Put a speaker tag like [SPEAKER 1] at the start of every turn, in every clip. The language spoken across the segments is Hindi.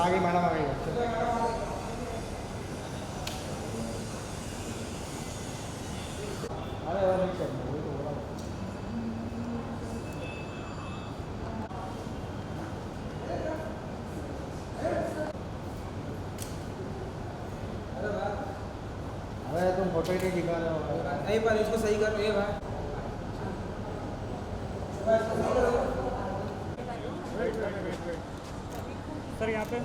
[SPEAKER 1] आगे मैडम आ गई अरे और नहीं करना वही तो बोला अरे तुम फोटो ही नहीं दिखा रहे हो
[SPEAKER 2] नहीं पर इसको सही कर ये भाई
[SPEAKER 3] सर यहाँ पे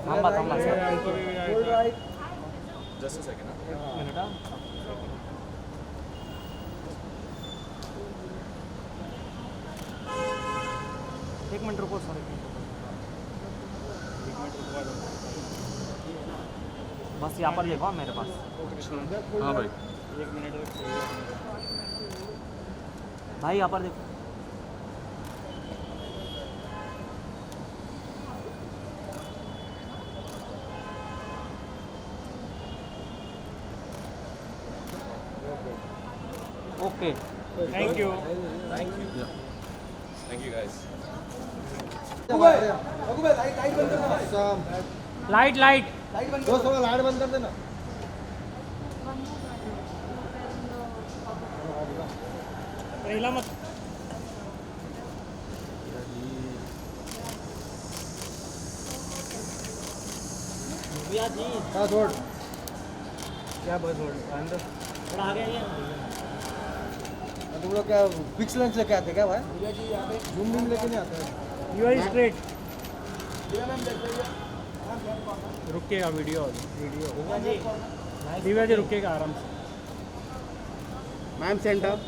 [SPEAKER 4] थांबा थांबा
[SPEAKER 2] जस्ट अ सेकंड
[SPEAKER 3] एक मिनट रुको सर
[SPEAKER 4] बस यहाँ पर देखो मेरे पास
[SPEAKER 2] हाँ भाई
[SPEAKER 3] एक मिनट
[SPEAKER 4] भाई यहाँ पर देखो okay
[SPEAKER 3] thank you
[SPEAKER 2] thank you guys
[SPEAKER 3] light light
[SPEAKER 1] दोस्त थोड़ा लाइट बंद कर देना
[SPEAKER 3] पहिला मत
[SPEAKER 1] हाँ छोड़
[SPEAKER 3] क्या बस अंदर
[SPEAKER 4] थोड़ा आगे आइए
[SPEAKER 1] तुम लोग क्या फिक्स लेंस लेके आते क्या भाई जूम बीम लेके नहीं आते
[SPEAKER 3] यू आर स्ट्रेट रुकेगा वीडियो दिव्या जी रुकेगा आराम से
[SPEAKER 1] मैम सेंटर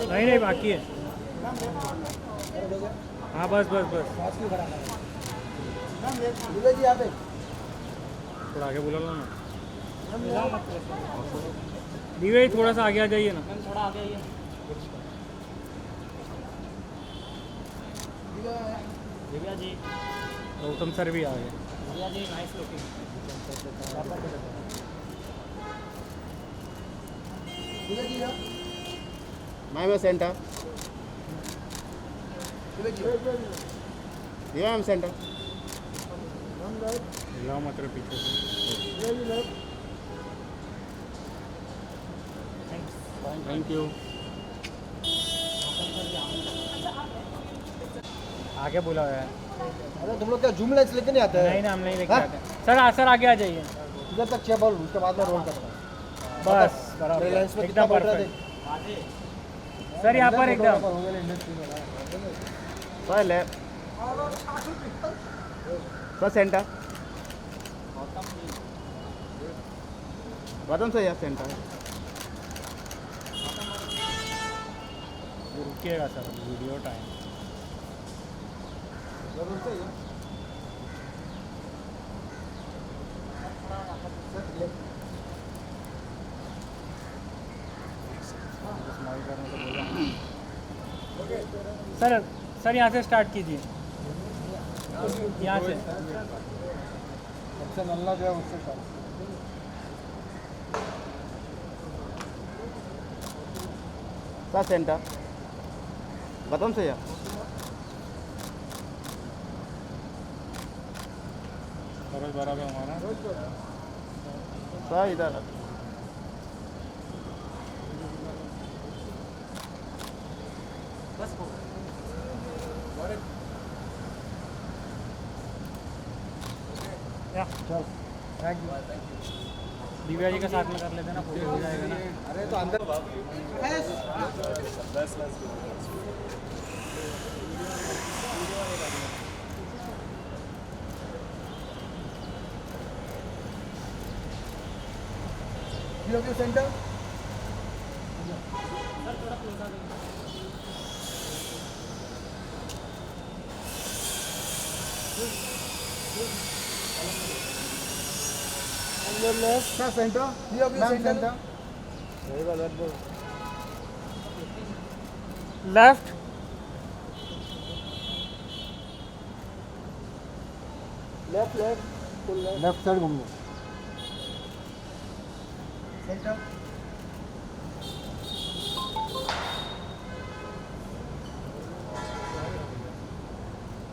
[SPEAKER 3] नहीं नहीं बाकी है हाँ बस बस बस
[SPEAKER 1] जी यहाँ पे
[SPEAKER 3] थोड़ा आगे बुला लो ना दिव्या जी थोड़ा सा आगे आ जाइए ना
[SPEAKER 4] थोड़ा आगे आइए दिव्या जी
[SPEAKER 3] गौतम सर भी आ गए
[SPEAKER 4] Divya ji nice looking
[SPEAKER 1] ma'am centre ma'am centre
[SPEAKER 3] हिलाओ मत रे पीछे से थैंक यू आगे बुला है
[SPEAKER 1] अरे तुम लोग क्या जूम लेंस लेके नहीं आते
[SPEAKER 3] नहीं ना हम नहीं लेके
[SPEAKER 1] हाँ?
[SPEAKER 3] आते सर आगे आ जाइए
[SPEAKER 1] इधर तक छह बॉल उसके बाद में रोल करना
[SPEAKER 3] बस
[SPEAKER 1] मेरे लेंस
[SPEAKER 3] बराबर
[SPEAKER 1] में कितना
[SPEAKER 3] एकदम
[SPEAKER 1] बढ़ रहा है
[SPEAKER 3] परफेक्ट सर यहाँ पर एकदम
[SPEAKER 1] पहले सेंटर बटन से या सेंटर
[SPEAKER 3] रुकिएगा sir video time sir sir यहाँ से स्टार्ट कीजिए यहाँ से
[SPEAKER 1] सबसे नल्ला जो है उससे start। सा सेंटर बटन से या
[SPEAKER 3] बराबर बराबर हमारा
[SPEAKER 1] सा इधर
[SPEAKER 4] बस
[SPEAKER 3] या
[SPEAKER 1] चल थैंक यू
[SPEAKER 3] दिव्या जी का साथ में कर लेते ना फोटो हो जाएगा ना
[SPEAKER 1] अरे तो अंदर centre your left center center very well very good
[SPEAKER 3] left
[SPEAKER 1] left left side घूमो सेंटर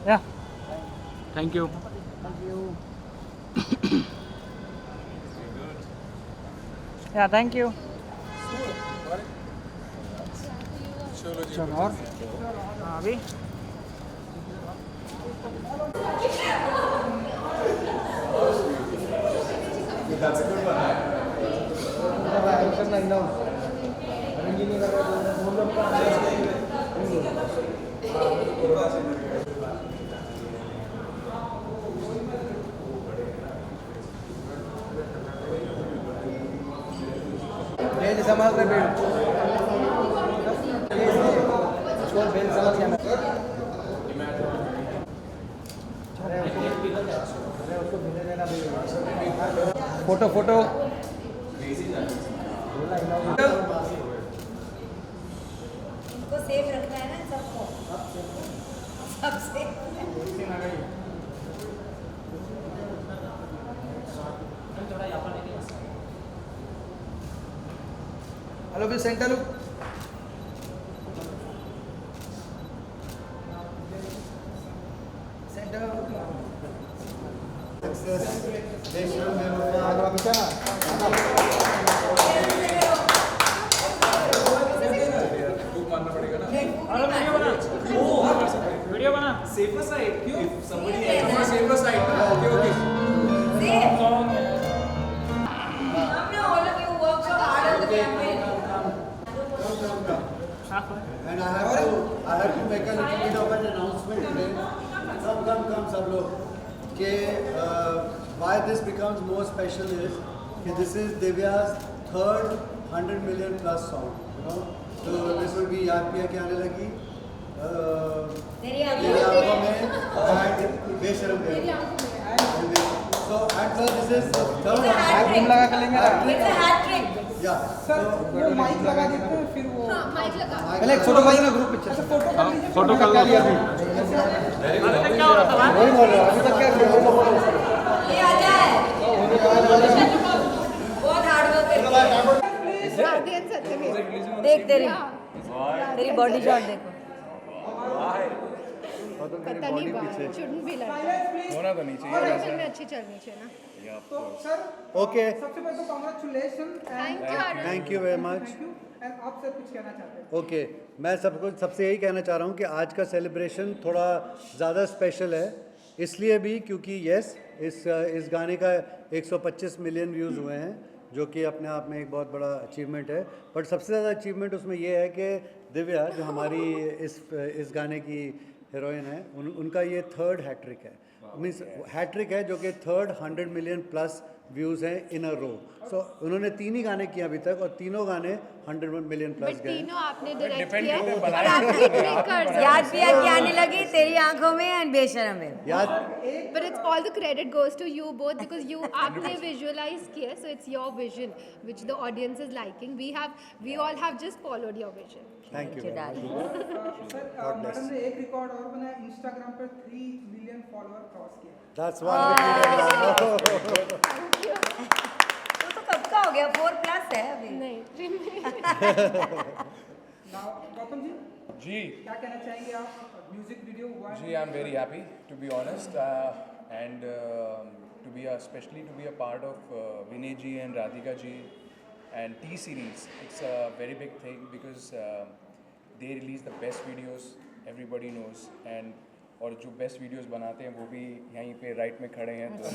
[SPEAKER 3] या
[SPEAKER 2] थैंक यू
[SPEAKER 3] या थैंक यू
[SPEAKER 1] चलो और
[SPEAKER 3] हाँ अभी
[SPEAKER 1] करना हिलाओ रंगीनी कर रहे हो लोग बेल संभाल रहे बेल इसको बेल संभाल के आना अरे उसको भेजने देना फोटो फोटो
[SPEAKER 5] उनको सेफ रखना है ना सबको सबसे
[SPEAKER 1] हेलो भी सेंटर लुक सेंटर आगे पीछे
[SPEAKER 3] वीडियो बना
[SPEAKER 2] सेफर साइड क्यों somebody else safer side okay okay
[SPEAKER 5] safe हमने all of you work so hard on the campaign
[SPEAKER 1] And I have to make a little bit of an announcement today. Come, सब लोग. कि why this becomes more special is कि this is Divya's third 100 million plus song. You know, so this will be याद पिया के आने लगी.
[SPEAKER 5] तेरी
[SPEAKER 1] तेरी आंखों में and बेशरम है. So and so this is the third one.
[SPEAKER 5] लगा कर लेंगे it's a hat trick
[SPEAKER 1] Yeah.
[SPEAKER 6] Sir वो माइक लगा देते हैं फिर वो
[SPEAKER 5] माइक लगा
[SPEAKER 1] पहले एक फोटो बनाना ग्रुप पिक्चर.
[SPEAKER 6] फोटो कर लीजिए
[SPEAKER 2] फोटो कर लिया
[SPEAKER 3] अभी तक क्या हो रहा था
[SPEAKER 1] वही बोल रहा हूँ. अभी तक क्या किया?
[SPEAKER 5] ये आ जाए बहुत हार्ड वर्क देख तेरी बॉडी शॉट देखो
[SPEAKER 7] पता नहीं shouldn't be like that.
[SPEAKER 2] होना तो नहीं
[SPEAKER 7] और फिल्में अच्छी चलनी चाहिए ना.
[SPEAKER 6] तो सर
[SPEAKER 1] Okay.
[SPEAKER 6] सबसे पहले तो congratulation
[SPEAKER 7] Thank you, Arun.
[SPEAKER 1] Thank you very much.
[SPEAKER 6] Thank you and आप सर कुछ कहना चाहते हैं
[SPEAKER 1] ओके मैं सबसे यही कहना चाह रहा हूँ कि आज का सेलिब्रेशन थोड़ा ज़्यादा स्पेशल है इसलिए भी क्योंकि इस गाने का 125 मिलियन व्यूज़ हुए हैं जो कि अपने आप में एक बहुत बड़ा अचीवमेंट है बट सबसे ज़्यादा अचीवमेंट उसमें ये है कि दिव्या जो हमारी इस गाने की हीरोइन है उनका ये थर्ड हैट्रिक है मीन्स हैट्रिक है जो कि थर्ड 100 मिलियन प्लस व्यूज़ हैं इन अ रो सो उन्होंने 3 ही गाने किए अभी तक और तीनों गाने 100 मिलियन प्लस
[SPEAKER 7] बट
[SPEAKER 1] गए
[SPEAKER 7] तीनों आपने डायरेक्ट किया और आप हिट
[SPEAKER 5] याद पिया की आने लगी तेरी आंखों में एंड बेशरम में
[SPEAKER 1] याद
[SPEAKER 7] but it's all the credit goes to you both because you आपने visualize किया so it's your vision which the audience is liking we all have just followed your vision.
[SPEAKER 1] Thank you
[SPEAKER 6] sir madam ने एक रिकॉर्ड और बनाया इंस्टाग्राम पर 3 मिलियन फॉलोअर क्रॉस किया
[SPEAKER 1] That's one.
[SPEAKER 5] वो तो कब का हो गया 4+ है अभी
[SPEAKER 7] नहीं
[SPEAKER 6] नाउ गौतम जी
[SPEAKER 2] जी
[SPEAKER 6] क्या कहना चाहेंगे आप म्यूजिक वीडियो हुआ है
[SPEAKER 2] जी I am very happy to be honest and to be especially to be a part of Vinay ji and Radhika ji and T series. It's a very big thing because they release the best videos everybody knows and और जो बेस्ट वीडियोस बनाते हैं वो भी यहीं पे राइट में खड़े हैं तो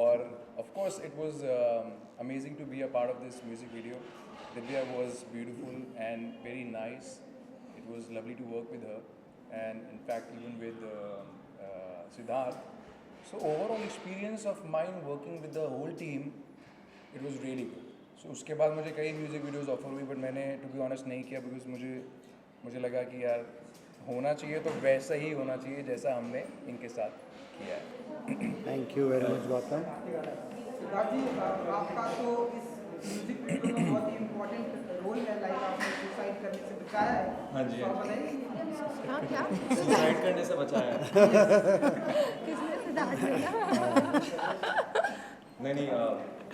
[SPEAKER 2] और of course it was amazing to be a part of this music video Divya was beautiful and very nice it was lovely to work with her and in fact even with Siddharth so overall experience of mine working with the whole team it was really good so उसके बाद मुझे कई म्यूजिक वीडियोस ऑफर हुई बट मैंने टू बी ऑनेस्ट नहीं किया बिकॉज मुझे लगा कि यार होना चाहिए तो वैसा ही होना चाहिए जैसा हमने इनके साथ किया है
[SPEAKER 1] thank you very much Gautam
[SPEAKER 6] Siddharth ji आपका तो इस म्यूजिक वीडियो में बहुत ही इम्पोर्टेंट रोल है लाइक आपने सुसाइड करने से बचाया है
[SPEAKER 2] हाँ जी
[SPEAKER 6] तो आप बताइए
[SPEAKER 7] हाँ क्या
[SPEAKER 2] सुसाइड करने से बचाया है
[SPEAKER 7] किसने सिद्धार्थ ने ना
[SPEAKER 8] नहीं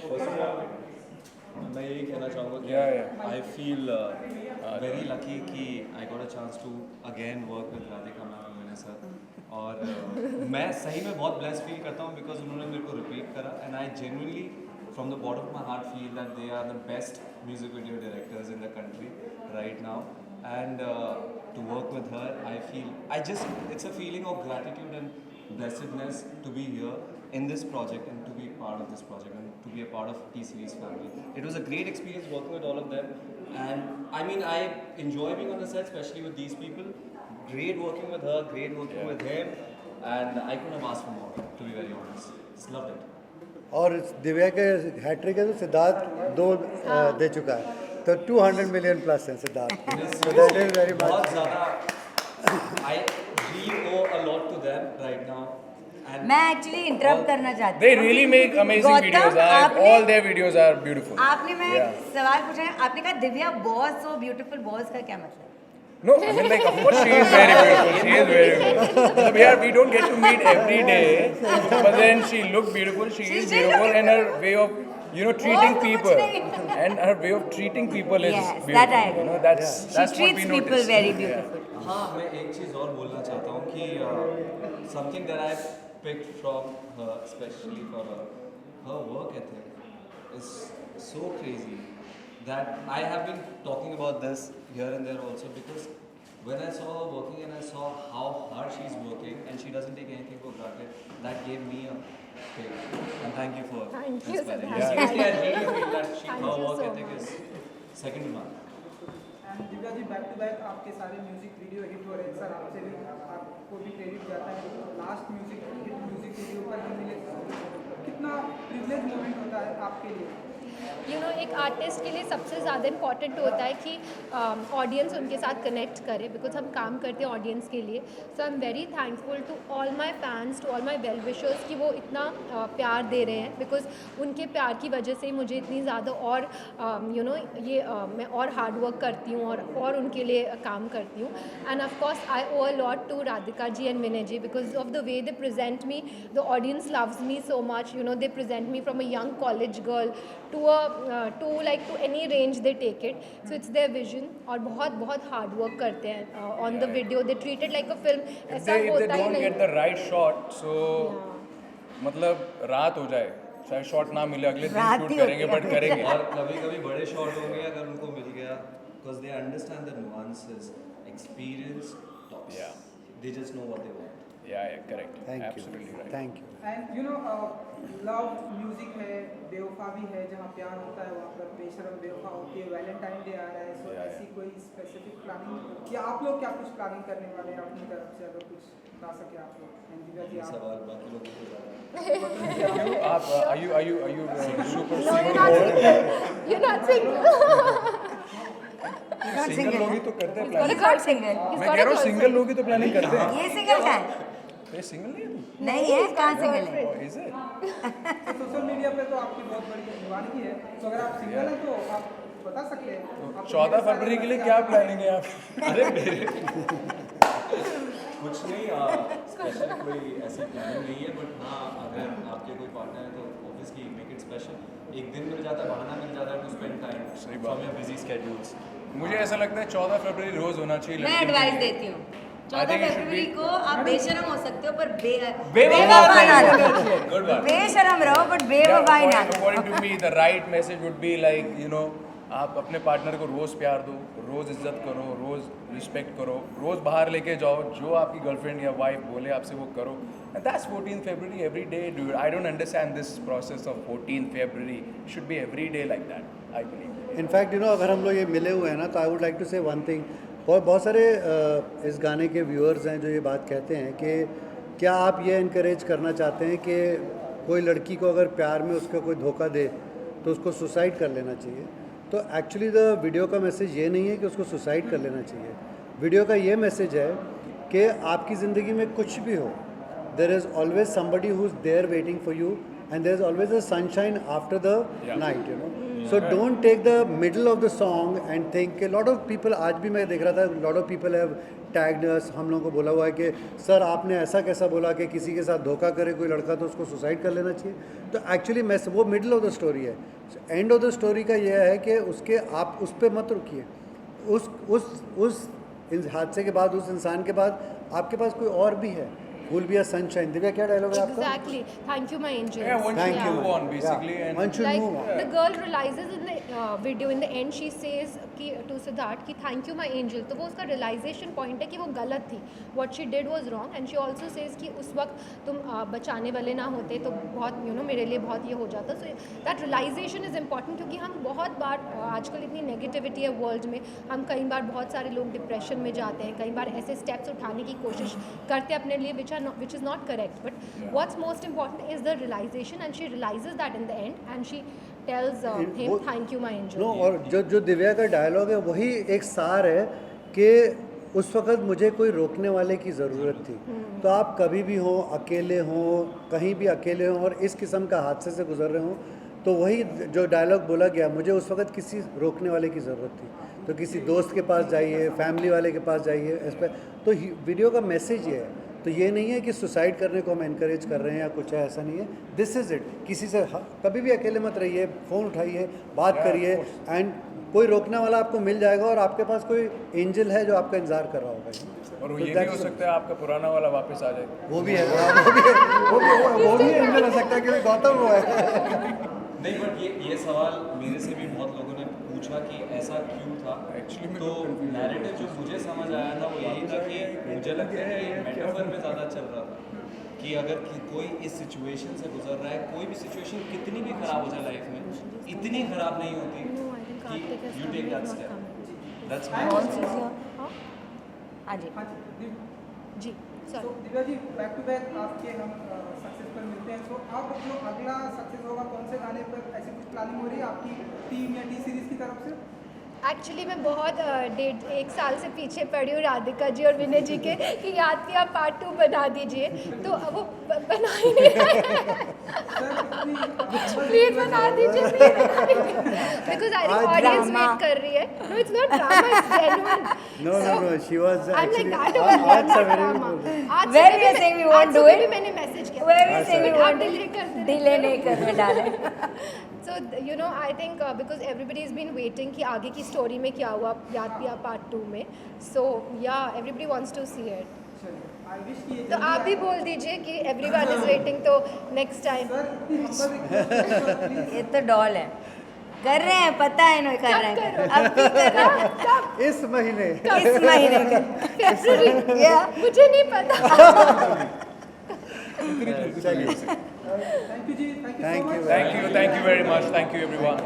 [SPEAKER 8] फर्स्ट ऑफ ऑल मैं यही कहना चाहूँगा कि
[SPEAKER 2] Yeah.
[SPEAKER 8] I feel very lucky कि I got a chance to again work with Radhika ma'am and Vinay sir और मैं सही में बहुत ब्लेस फील करता हूँ बिकॉज उन्होंने मेरे को रिपीट करा and I genuinely from the bottom of my heart feel that they are the best music video directors in the country right now and to work with her I just it's a feeling of gratitude and blessedness to be here in this project and to be part of this project and to be a part of T-Series family. It was a great experience working with all of them and I mean I enjoy being on the set especially with these people. Great working with her, great working with him and I couldn't have asked for more to be very honest. Just loved it.
[SPEAKER 1] और दिव्या के हैट्रिक है तो सिद्धार्थ 2 दे चुका है तो 200 मिलियन प्लस है Siddharth so that is very much
[SPEAKER 8] बहुत ज़्यादा I really owe a lot to them right now and
[SPEAKER 5] मैं एक्चुअली इंटरप्ट करना चाहती
[SPEAKER 2] They
[SPEAKER 5] हूँ
[SPEAKER 2] really make amazing
[SPEAKER 5] Gautam,
[SPEAKER 2] videos.
[SPEAKER 5] आपने-
[SPEAKER 2] All their videos are beautiful.
[SPEAKER 5] आपने मैं
[SPEAKER 2] Yeah.
[SPEAKER 5] एक सवाल पूछा है आपने कहा Divya boss so beautiful boss का क्या मतलब
[SPEAKER 2] No, I mean like of course she is very beautiful. She is very beautiful. Yeah, we don't get to meet every day, but then she look beautiful. She is beautiful and her way of treating
[SPEAKER 5] तो कुछ
[SPEAKER 2] people
[SPEAKER 5] नहीं।
[SPEAKER 2] and her way of treating people is
[SPEAKER 5] Yes,
[SPEAKER 2] beautiful.
[SPEAKER 5] that I agree.
[SPEAKER 2] That's
[SPEAKER 5] she
[SPEAKER 2] what we
[SPEAKER 5] treats people
[SPEAKER 2] notice.
[SPEAKER 5] Very
[SPEAKER 2] Yeah.
[SPEAKER 5] Beautiful
[SPEAKER 8] हाँ मैं एक चीज़ और बोलना चाहता हूँ कि something that I picked from her especially for her work ethic is so crazy that I have been talking about this here and there also because when I saw her working and I saw how hard she's working and she doesn't take anything for granted that gave me a kick and thank you for
[SPEAKER 7] Thank you,
[SPEAKER 8] inspiring.
[SPEAKER 7] Siddharth.
[SPEAKER 8] Seriously I really feel that
[SPEAKER 7] Thank
[SPEAKER 8] her
[SPEAKER 7] you
[SPEAKER 8] work
[SPEAKER 7] so
[SPEAKER 8] ethic
[SPEAKER 7] much.
[SPEAKER 8] is second to none.
[SPEAKER 6] And Divya ji back to back आपके सारे म्यूजिक वीडियो हिट हो रहे हैं सर आपसे भी आपको भी क्रेडिट जाता है लास्ट म्यूजिक वीडियो पर भी मिले कितना प्रिविलेज मोमेंट होता है आपके लिए
[SPEAKER 7] एक आर्टिस्ट के लिए सबसे ज़्यादा इम्पॉर्टेंट होता है कि ऑडियंस उनके साथ कनेक्ट करे बिकॉज हम काम करते हैं ऑडियंस के लिए so I am very thankful to all my fans to all my well wishers कि वो इतना प्यार दे रहे हैं बिकॉज उनके प्यार की वजह से ही मुझे इतनी ज़्यादा और मैं और हार्ड वर्क करती हूँ और उनके लिए काम करती हूँ and of course I owe a lot to Radhika ji and Vinay ji because of the way they present me the audience loves me so much they present me from a young college girl to any range they take it so it's their vision और बहुत हार्ड वर्क करते हैं on the video they treat it like a film ऐसा
[SPEAKER 2] If they
[SPEAKER 7] होता ही
[SPEAKER 2] don't
[SPEAKER 7] नहीं
[SPEAKER 2] get the right shot, so मतलब रात हो जाए शायद शॉट ना मिले अगले दिन
[SPEAKER 5] रात
[SPEAKER 2] शूट
[SPEAKER 5] ही
[SPEAKER 2] करेंगे
[SPEAKER 5] होती
[SPEAKER 2] बट
[SPEAKER 5] है।
[SPEAKER 2] करेंगे
[SPEAKER 8] और कभी-कभी बड़े शॉट होंगे अगर उनको मिल गया because they understand the nuances, experience talks.
[SPEAKER 2] Yeah.
[SPEAKER 8] They just know what they want.
[SPEAKER 2] Yeah, correct.
[SPEAKER 1] Thank
[SPEAKER 2] Absolutely
[SPEAKER 1] you
[SPEAKER 2] right.
[SPEAKER 1] Thank you
[SPEAKER 6] and love music है बेवफा भी है जहाँ प्यार होता है वहाँ पर बेशरम बेवफा होती है वैलेंटाइन डे आ रहा है सो
[SPEAKER 2] Yeah,
[SPEAKER 6] ऐसी कोई स्पेसिफिक प्लानिंग या आप लोग क्या कुछ प्लानिंग करने वाले हैं अपनी तरफ से अगर कुछ बता सके आप लोग एंड दिव्या जी
[SPEAKER 8] ये
[SPEAKER 6] आप
[SPEAKER 8] सवाल बाकी लोगों को ज़्यादा
[SPEAKER 2] You आप are you super
[SPEAKER 7] no
[SPEAKER 2] single?
[SPEAKER 7] you're not single
[SPEAKER 2] single लोग ही तो करते हैं
[SPEAKER 5] He's
[SPEAKER 2] प्लानिंग
[SPEAKER 5] not single.
[SPEAKER 2] मैं कह रहा हूँ सिंगल लोग ही तो प्लानिंग करते हैं
[SPEAKER 5] ये सिंगल का है
[SPEAKER 2] ये सिंगल नहीं है तू
[SPEAKER 5] नहीं है कहाँ सिंगल है
[SPEAKER 2] Oh, is it?
[SPEAKER 6] तो सोशल मीडिया पे तो आपकी बहुत बड़ी दीवानगी है तो अगर आप सिंगल हैं तो आप बता सकते हैं आप
[SPEAKER 2] 14 फरवरी के लिए क्या प्लानिंग है आप
[SPEAKER 8] अरे मेरे कुछ नहीं स्पेशल कोई ऐसी प्लानिंग नहीं है बट हाँ अगर आपके कोई पार्टनर है तो ऑब्वियसली मेक इट स्पेशल एक दिन मिल जाता है बहाना मिल जाता है टू स्पेंड टाइम
[SPEAKER 2] सही बात
[SPEAKER 8] फ्रॉम योर बिजी स्केड्यूल्स
[SPEAKER 2] मुझे ऐसा लगता है 14 फरवरी रोज होना चाहिए
[SPEAKER 5] मैं
[SPEAKER 2] लड़कियों के
[SPEAKER 5] एडवाइस
[SPEAKER 2] लिए।
[SPEAKER 5] देती हूँ
[SPEAKER 2] I
[SPEAKER 5] 14
[SPEAKER 2] think it should
[SPEAKER 5] February
[SPEAKER 2] be-
[SPEAKER 5] को आप बेशरम हो सकते हो पर
[SPEAKER 8] बेवफा
[SPEAKER 5] बेवफा ना
[SPEAKER 8] नहीं
[SPEAKER 5] रहो।
[SPEAKER 8] होना। Good one.
[SPEAKER 5] बेशरम रहो बट बेवफाई ना
[SPEAKER 2] Yeah,
[SPEAKER 5] करो
[SPEAKER 2] according to me, the right message would be like, आप अपने पार्टनर को रोज़ प्यार दो, रोज़ इज्जत करो, रोज़ रिस्पेक्ट करो, रोज़ बाहर लेके जाओ, जो आपकी गर्लफ्रेंड या वाइफ बोले आपसे वो करो. And that's 14th February every day, dude. I don't understand this process of 14th February. It should be every day like that, I believe.
[SPEAKER 1] In fact अगर हम लोग ये मिले हुए हैं ना तो आई वुड लाइक टू से वन थिंग बहुत सारे इस गाने के व्यूअर्स हैं जो ये बात कहते हैं कि क्या आप ये इनकरेज करना चाहते हैं कि कोई लड़की को अगर प्यार में उसका कोई धोखा दे तो उसको सुसाइड कर लेना चाहिए. तो एक्चुअली द वीडियो का मैसेज ये नहीं है कि उसको सुसाइड कर लेना चाहिए. वीडियो का ये मैसेज है कि आपकी ज़िंदगी में कुछ भी हो, there is always somebody who is there waiting for you and there is always a sunshine after the night. So don't take the middle of the song and think lot of people, आज भी मैं देख रहा था lot of people have tagged us, हम लोगों को बोला हुआ है कि सर आपने ऐसा कैसा बोला कि किसी के साथ धोखा करे कोई लड़का तो उसको सुसाइड कर लेना चाहिए। तो एक्चुअली मैं वो मिडल ऑफ द स्टोरी है। एंड ऑफ द स्टोरी का ये है कि उसके आप उस पर मत रुकिए। उस हादसे के बाद, उस इंसान के बाद आपके पास कोई और भी है। Will be a sunshine. Divya, क्या डायलॉग है आपका?
[SPEAKER 7] Exactly. Thank you, my angels.
[SPEAKER 2] Yeah, one
[SPEAKER 1] Thank
[SPEAKER 2] should
[SPEAKER 1] you.
[SPEAKER 2] move on basically.
[SPEAKER 1] Yeah.
[SPEAKER 2] And
[SPEAKER 1] One should
[SPEAKER 7] Like
[SPEAKER 1] move on.
[SPEAKER 7] the girl realizes in the video in the end she says कि to Siddharth कि thank you my angel, तो वो उसका realization point है कि वो गलत थी, what she did was wrong, and she also says कि उस वक्त तुम बचाने वाले ना होते तो बहुत मेरे लिए बहुत ये हो जाता। So that realization is important, क्योंकि हम बहुत बार आजकल इतनी नेगेटिविटी है वर्ल्ड में, हम कई बार बहुत सारे लोग डिप्रेशन में जाते हैं, कई बार ऐसे स्टेप्स उठाने की कोशिश करते हैं अपने लिए which is not correct, but what's most important is the realization, and she realizes that in the end, and she tells him thank you my angel.
[SPEAKER 1] No, और जो दिव्या का डायलॉग है वही एक सार है कि उस वक़्त मुझे कोई रोकने वाले की ज़रूरत थी। तो आप कभी भी हो, अकेले हो, कहीं भी अकेले हो और इस किस्म का हादसे से गुजर रहे हो, तो वही जो डायलॉग बोला गया, मुझे उस वक़्त किसी रोकने वाले की ज़रूरत थी। तो किसी दोस्त के पास जाइए, फैमिली वाले के पास जाइए, इस पर तो वीडियो का मैसेज ये है। तो ये नहीं है कि सुसाइड करने को हम एनकरेज कर रहे हैं या कुछ है, ऐसा नहीं है। This is it. किसी से कभी भी अकेले मत रहिए, फ़ोन उठाइए, बात करिए, एंड कोई रोकने वाला आपको मिल जाएगा और आपके पास कोई एंजल है जो आपका इंतजार कर रहा होगा।
[SPEAKER 2] और वो ये भी हो सकता है आपका पुराना वाला वापस आ जाए।
[SPEAKER 1] वो भी है, वो भी एंजल हो सकता है, क्योंकि गौतम वो है।
[SPEAKER 8] नहीं, बट ये सवाल मेरे से भी बहुत लोगों ने पूछा कि ऐसा क्यों था।
[SPEAKER 2] Actually मैं
[SPEAKER 8] तो
[SPEAKER 2] confused
[SPEAKER 8] नैरेटिव जो मुझे समझ आया था वो यही था कि मुझे लगता है कि मेटाफर में ज़्यादा चल रहा था कि अगर कोई इस सिचुएशन से गुजर रहा है, कोई भी सिचुएशन कितनी भी ख़राब हो जाए लाइफ में, इतनी ख़राब नहीं होती
[SPEAKER 7] No, I think
[SPEAKER 8] कि
[SPEAKER 7] Karthik has
[SPEAKER 8] you
[SPEAKER 7] come,
[SPEAKER 8] take
[SPEAKER 7] he's
[SPEAKER 8] that
[SPEAKER 7] not
[SPEAKER 8] step.
[SPEAKER 7] coming.
[SPEAKER 8] That's
[SPEAKER 5] Hans is here. हाँ जी।
[SPEAKER 6] हाँ जी
[SPEAKER 7] जी
[SPEAKER 6] तो
[SPEAKER 7] sorry.
[SPEAKER 6] Divya ji, back to back आपके हम सक्सेस पर मिलते हैं। तो अब जो अगला सक्सेस होगा, कौन से गाने पर ऐसी कुछ प्लानिंग हो रही है आपकी टीम या टी सीरीज की तरफ से?
[SPEAKER 7] एक्चुअली मैं बहुत 1.5 साल से पीछे पड़ी हूँ राधिका जी और विनय जी के कि याद किया पार्ट 2 बना दीजिए, तो अब वो बना ही नहीं प्लीज बना दीजिए, because I think audience wait कर रही है। No it's not drama, it's genuine.
[SPEAKER 1] No, she was
[SPEAKER 7] I am like
[SPEAKER 1] actually
[SPEAKER 7] that
[SPEAKER 1] आज सवेरे भी बोल रही
[SPEAKER 7] आज
[SPEAKER 5] Where
[SPEAKER 7] सुबह
[SPEAKER 5] we are
[SPEAKER 7] भी
[SPEAKER 5] saying we
[SPEAKER 7] आज
[SPEAKER 5] won't do
[SPEAKER 7] सुबह
[SPEAKER 5] it?
[SPEAKER 7] भी मैंने मैसेज किया
[SPEAKER 5] Where we saying we
[SPEAKER 7] आप
[SPEAKER 5] want
[SPEAKER 7] डिले करते
[SPEAKER 5] डिले नहीं करने डाले।
[SPEAKER 7] So I think because everybody has been waiting कि आगे की स्टोरी में क्या हुआ याद पिया पार्ट 2 में, so yeah everybody wants to see it.
[SPEAKER 6] I wish कि ये
[SPEAKER 7] तो आप भी बोल दीजिए कि everyone is waiting, तो next time
[SPEAKER 6] सर इतनी humble
[SPEAKER 5] ये तो डॉल है, कर रहे हैं, पता है इन्होंने कर रहे हैं,
[SPEAKER 7] कब
[SPEAKER 5] अब भी कर रहे हैं
[SPEAKER 7] कब
[SPEAKER 1] इस महीने।
[SPEAKER 5] इस महीने कर
[SPEAKER 7] February
[SPEAKER 5] या
[SPEAKER 7] मुझे नहीं पता।
[SPEAKER 1] चलिए,
[SPEAKER 6] थैंक यू जी,
[SPEAKER 1] Thank you.
[SPEAKER 2] Thank you very much. Thank you everyone.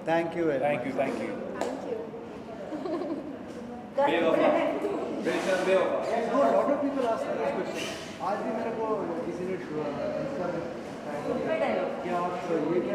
[SPEAKER 1] Thank you very
[SPEAKER 2] Thank you.
[SPEAKER 7] Thank you.
[SPEAKER 1] Lot of people ask this question. आज भी मेरे को किसी ने क्या आप ये क्या